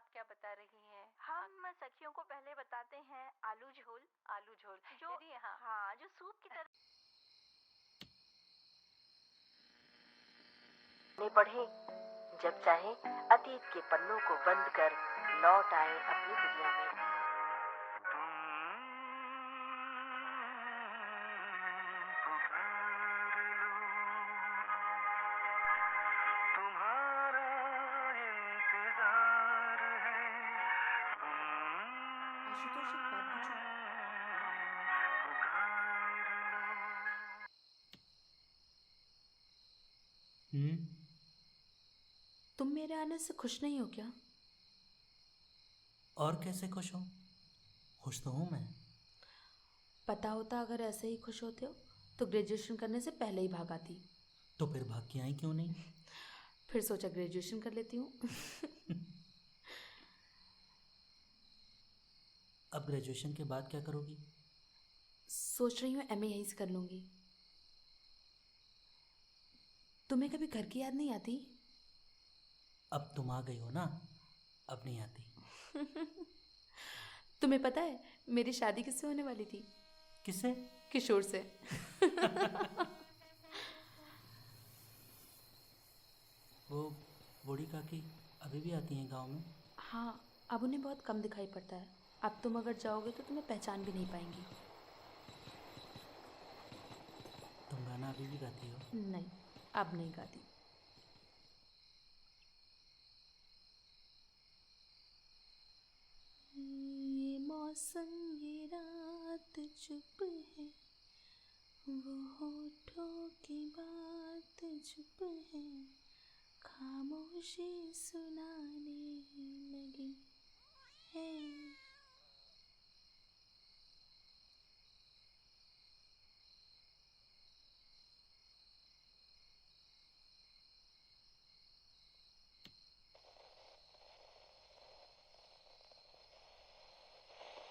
आप क्या बता रही हैं? हम सखियों को पहले बताते हैं आलू झोल। आलू झोल जो दीदी, हाँ हाँ, जो सूप की तरह नहीं पढ़े। जब चाहे अतीत के पन्नों को बंद कर लौट आए अपनी दुनिया में। आशुतोष, एक बात पूछूं? हम्म। तुम मेरे आने से खुश नहीं हो क्या? और कैसे खुश हूँ? खुश तो हूँ मैं। पता होता अगर ऐसे ही खुश होते हो तो ग्रेजुएशन करने से पहले ही भाग आती। तो फिर भाग के आई क्यों नहीं? फिर सोचा ग्रेजुएशन कर लेती हूँ। अब ग्रेजुएशन के बाद क्या करोगी? सोच रही हूँ एमए यहीं से कर लूँगी। तुम्हें कभी घर की याद नहीं आती? अब तुम आ गई हो ना, अब नहीं आती। तुम्हें पता है मेरी शादी किससे होने वाली थी? किससे? किशोर से। वो बूढ़ी काकी अभी भी आती हैं गांव में? हाँ, अब उन्हें बहुत कम दिखाई पड़ता है। अब तुम अगर जाओगे तो तुम्हें पहचान भी नहीं पाएंगी। तुम गाना अभी भी गाती हो? नहीं, अब नहीं गाती। ये मौसम, ये रात चुप है, वो होठों की बात चुप है, खामोशी सुनाने लगी है।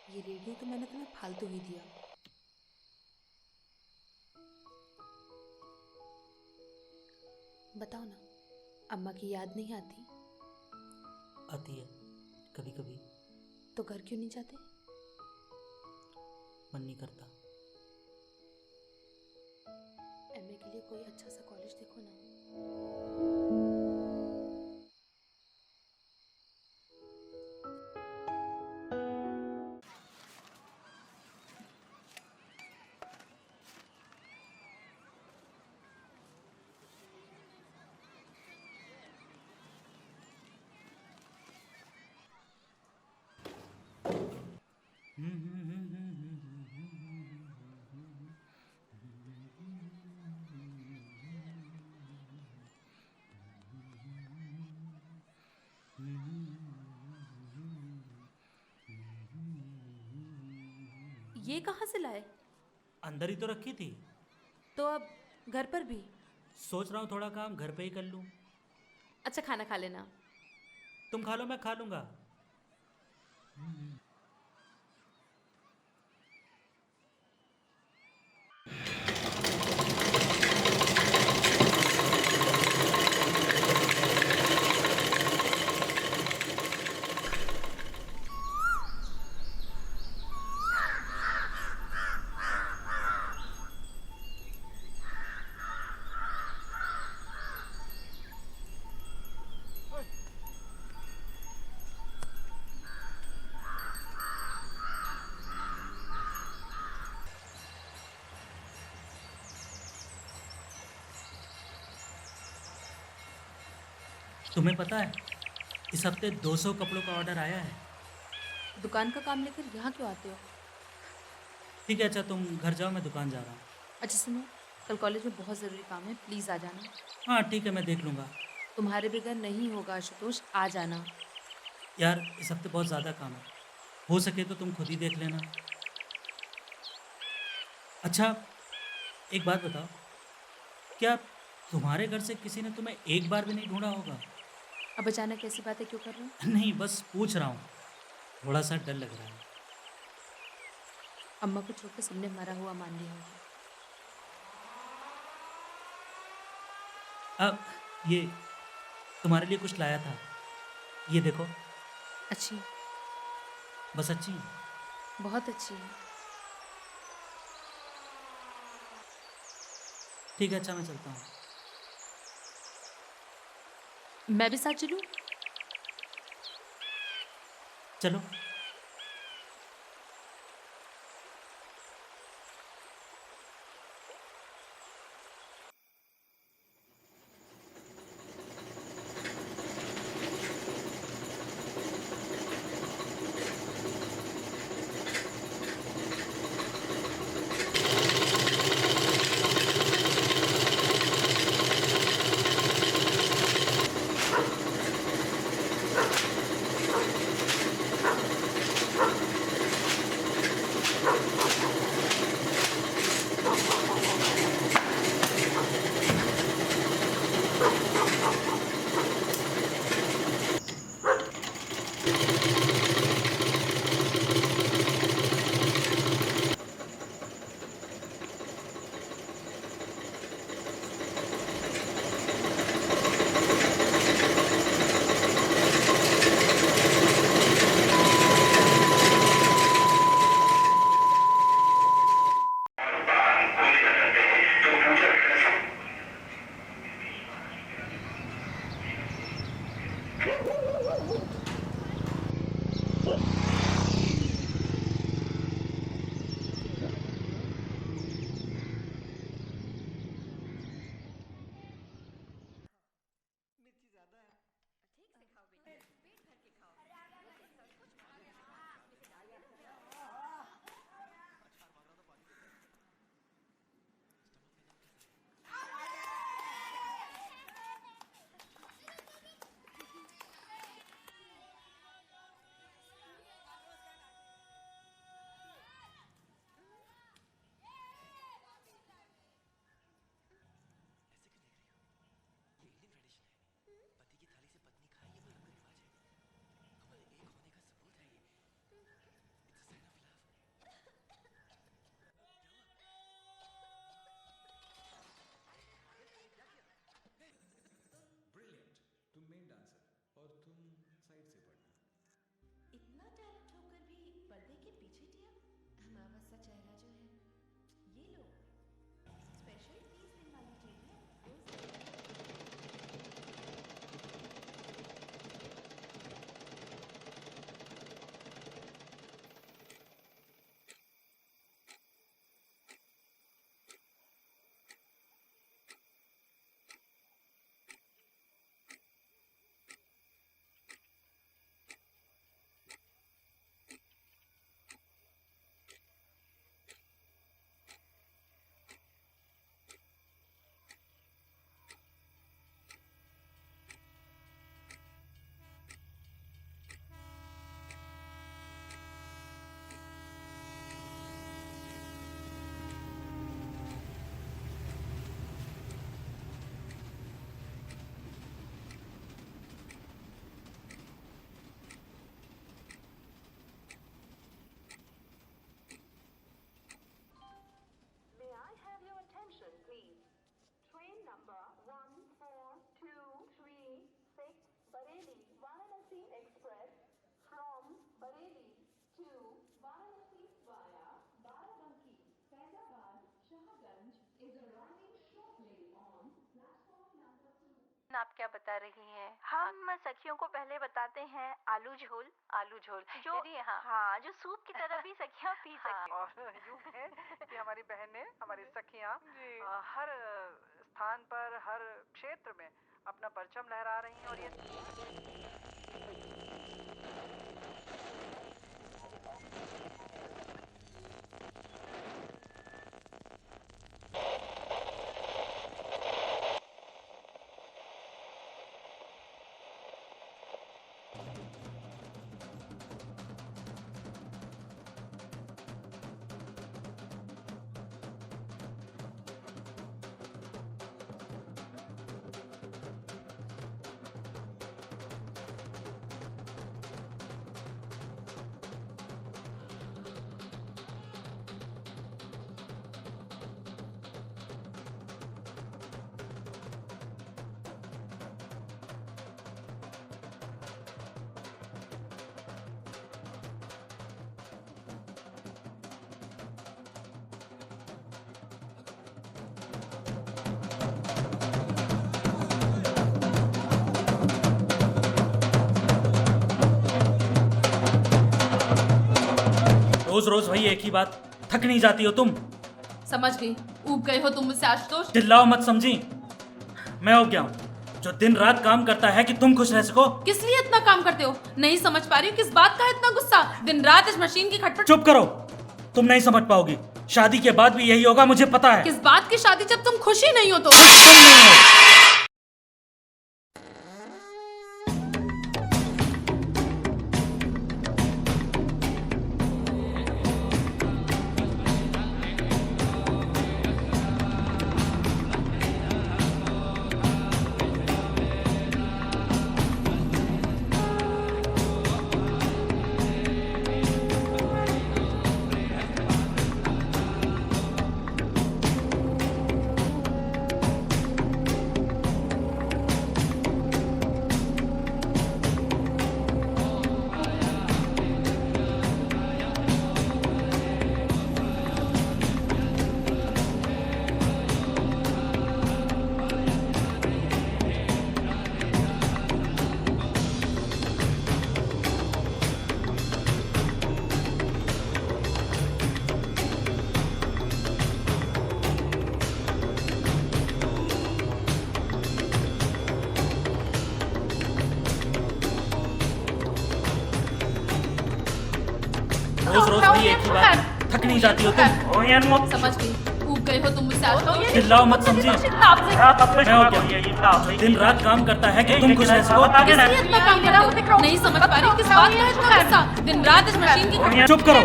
ये रेडियो तो मैंने तुम्हें फालतू ही दिया। बताओ ना, अम्मा की याद नहीं आती? आती है कभी कभी। तो घर क्यों नहीं जाते? मन नहीं करता। एमए के लिए कोई अच्छा सा कॉलेज देखो ना। ये कहाँ से लाए? अंदर ही तो रखी थी। तो अब घर पर भी? सोच रहा हूँ थोड़ा काम घर पे ही कर लूँ। अच्छा, खाना खा लेना। तुम खा लो, मैं खा लूँगा। तुम्हें पता है, इस हफ्ते 200 कपड़ों का ऑर्डर आया है। दुकान का काम लेकर यहाँ क्यों आते हो? ठीक है, अच्छा तुम घर जाओ, मैं दुकान जा रहा हूँ। अच्छा सुनो, कल कॉलेज में बहुत ज़रूरी काम है, प्लीज़ आ जाना। हाँ ठीक है, मैं देख लूँगा। तुम्हारे बगैर नहीं होगा आशुतोष, आ जाना। यार इस हफ्ते बहुत ज़्यादा काम है, हो सके तो तुम खुद ही देख लेना। अच्छा, एक बात बताओ, क्या तुम्हारे घर से किसी ने तुम्हें एक बार भी नहीं ढूंढा होगा? अब अचानक ऐसी बातें क्यों कर रहे हो? नहीं, बस पूछ रहा हूँ, थोड़ा सा डर लग रहा है। अम्मा को छोड़ के सबने मरा हुआ मान लिया होगा। अब ये तुम्हारे लिए कुछ लाया था, ये देखो। अच्छी, बस अच्छी? बहुत अच्छी है। ठीक है, अच्छा मैं चलता हूँ। मैं भी साथ चलूं? चलो। ब्रिलियंट। तुम मेन डांसर और तुम साइड से पढ़ना। इतना टैलेंट होकर भी पर्दे के पीछे टिया। अमावस सा चेहरा जो है। ये लो, स्पेशल 30 दिन वाली ट्रीट है। May I have your attention, please? Train number 1423 Bareilly Varanasi Express from Bareilly to Varanasi via Barabanki, Faizabad, Shahganj is arriving shortly on platform number 2. आप क्या बता रही हैं? हम सखियों को पहले बताते हैं आलू झोल। आलू झोल जो हाँ जो सूप की तरह भी सखियां पी सकती हैं। और यूं है कि हमारी बहनें, हमारी सखियां हर स्थान पर, हर क्षेत्र में अपना परचम लहरा रही हैं और ये रोज रोज वही एक ही बात, थक नहीं जाती हो तुम? समझ गई, ऊब गए हो तुम मुझसे आशुतोष। चिल्लाओ मत समझी, मैं हो गया हूँ जो दिन रात काम करता है कि तुम खुश रह सको। किस लिए इतना काम करते हो? नहीं समझ पा रही हूँ किस बात का है इतना गुस्सा? दिन रात इस मशीन की खटपट। चुप करो, तुम नहीं समझ पाओगी। शादी के बाद भी यही होगा, मुझे पता है। किस बात की शादी जब तुम खुश ही नहीं हो तो? तुम नहीं हो। रोज रोज वही एक ही बात, थक नहीं जाती हो तुम? समझ गई, ऊब गए हो तुम मुझसे आशुतोष। चिल्लाओ मत समझी, मैं हो गया दिन रात काम करता है कि तुम खुश रह सको। किस लिए इतना काम करते हो? नहीं समझ पा रही किस बात का है इतना गुस्सा? दिन रात इस मशीन की खटपट। चुप करो,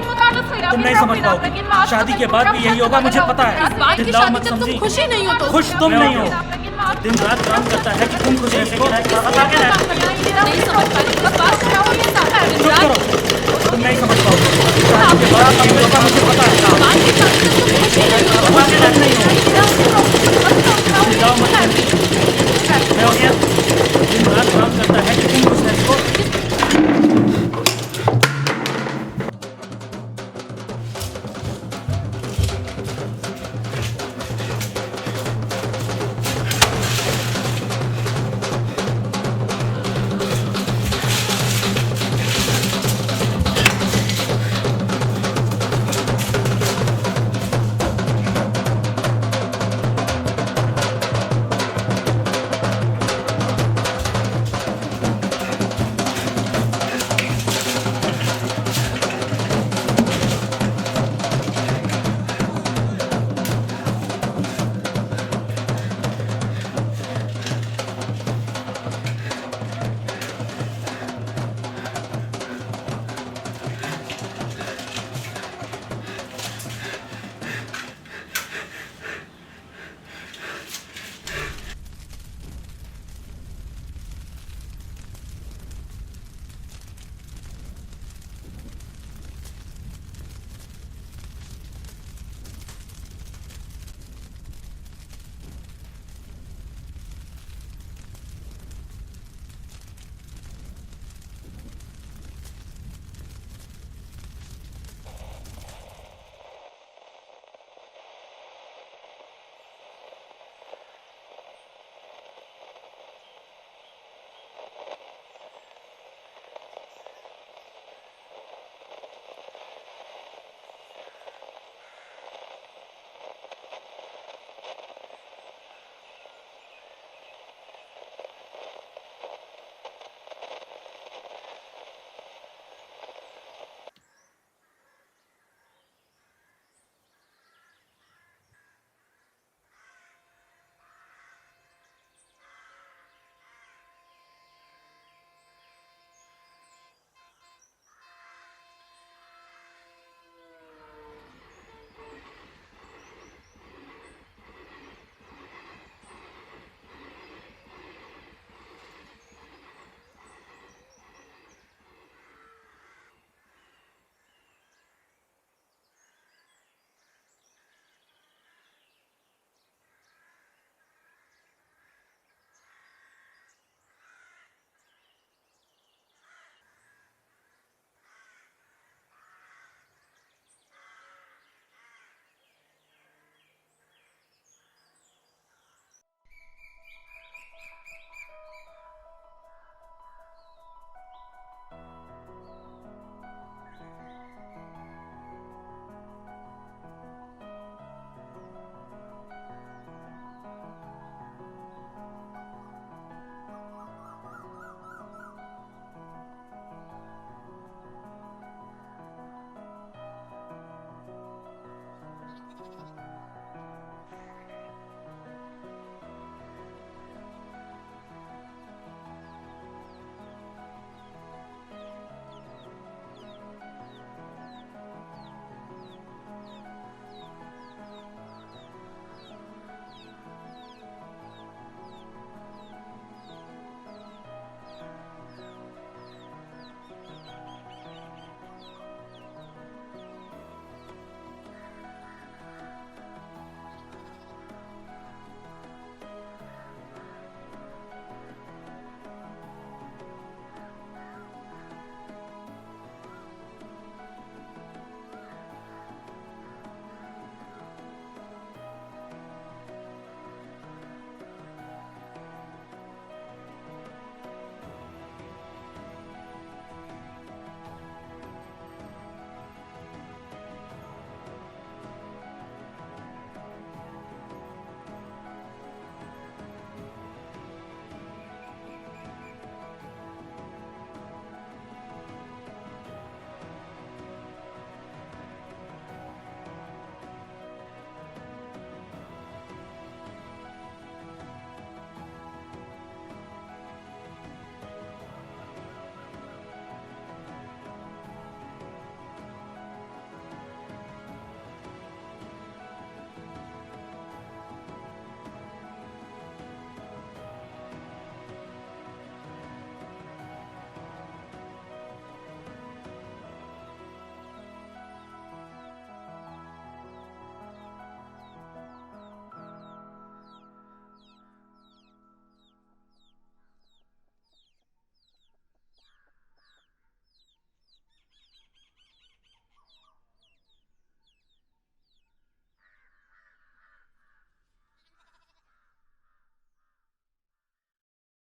तुम नहीं समझ पाओगी। शादी के बाद भी यही होगा, मुझे पता है। किस बात की चिल्लाओ शादी मत जब तुम समझी, खुश ही नहीं हो तो? खुश तुम नहीं हो। दिन रात काम करता है कि तुम खुश रह सको। नहीं समझ पा रही किस बात का है गुस्सा? दिन चुप रात करो, तुम नहीं समझ पाओगे। शादी के बाद भी यही होगा, मुझे पता है। बात की